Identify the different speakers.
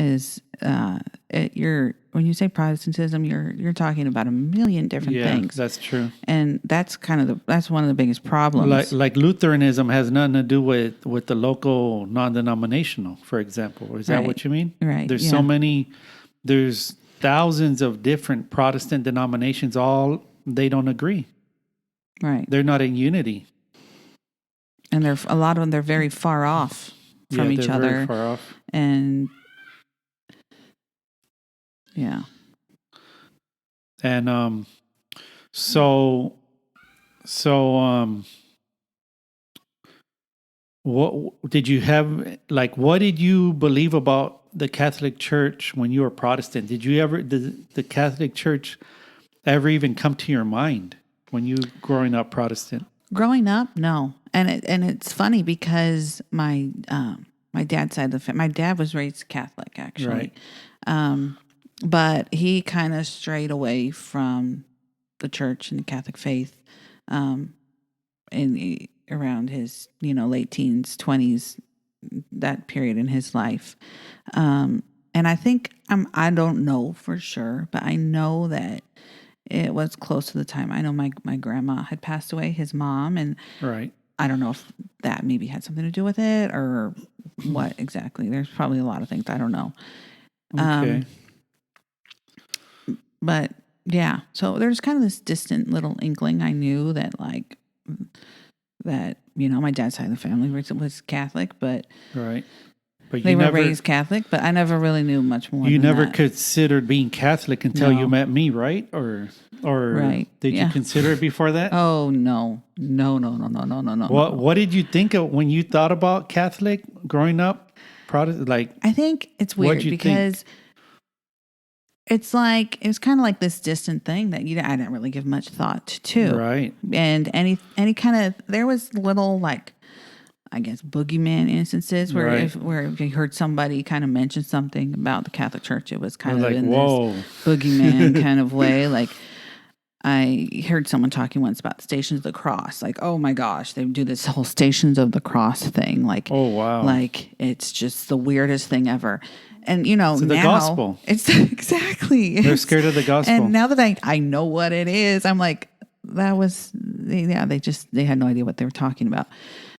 Speaker 1: is when you say Protestantism, you're talking about a million different things.
Speaker 2: That's true.
Speaker 1: And that's that's one of the biggest problems.
Speaker 2: Like Lutheranism has nothing to do with the local non-denominational, for example. Is that what you mean?
Speaker 1: Right.
Speaker 2: There's so many. There's thousands of different Protestant denominations. All they don't agree.
Speaker 1: Right.
Speaker 2: They're not in unity.
Speaker 1: And a lot of them, they're very far off from each other.
Speaker 2: Very far off.
Speaker 1: And yeah.
Speaker 2: And so what did you have, like, what did you believe about the Catholic Church when you were Protestant? Did the Catholic Church ever even come to your mind when you growing up Protestant?
Speaker 1: Growing up, no. And it's funny because my dad's side of the family, my dad was raised Catholic, actually.
Speaker 2: Right.
Speaker 1: But he kind of strayed away from the church and the Catholic faith around his, late teens, 20s, that period in his life. And I think, I don't know for sure, but I know that it was close to the time. I know my grandma had passed away, his mom, and
Speaker 2: right.
Speaker 1: I don't know if that maybe had something to do with it or what exactly. There's probably a lot of things I don't know.
Speaker 2: Okay.
Speaker 1: But yeah, so there's kind of this distant little inkling. I knew that my dad's side of the family was Catholic, but
Speaker 2: right. But
Speaker 1: they were raised Catholic, but I never really knew much more.
Speaker 2: You
Speaker 1: than
Speaker 2: never
Speaker 1: that.
Speaker 2: Considered being Catholic until you met me, right? Or
Speaker 1: right.
Speaker 2: Did you consider it before that?
Speaker 1: Oh no.
Speaker 2: What did you think of when you thought about Catholic growing up? Like,
Speaker 1: I think it's weird because it's like it was kind of like this distant thing that I didn't really give much thought to.
Speaker 2: Right.
Speaker 1: And any kind of there was little like, I guess, boogeyman instances where where if you heard somebody kind of mention something about the Catholic Church, it was kind of like, in this boogeyman kind of way. Like I heard someone talking once about Stations of the Cross. Like, oh my gosh, they do this whole Stations of the Cross thing. Like,
Speaker 2: oh wow,
Speaker 1: like it's just the weirdest thing ever. And it's
Speaker 2: the gospel.
Speaker 1: It's exactly.
Speaker 2: They're scared of the gospel.
Speaker 1: And now that I know what it is, I'm like, that was they had no idea what they were talking about.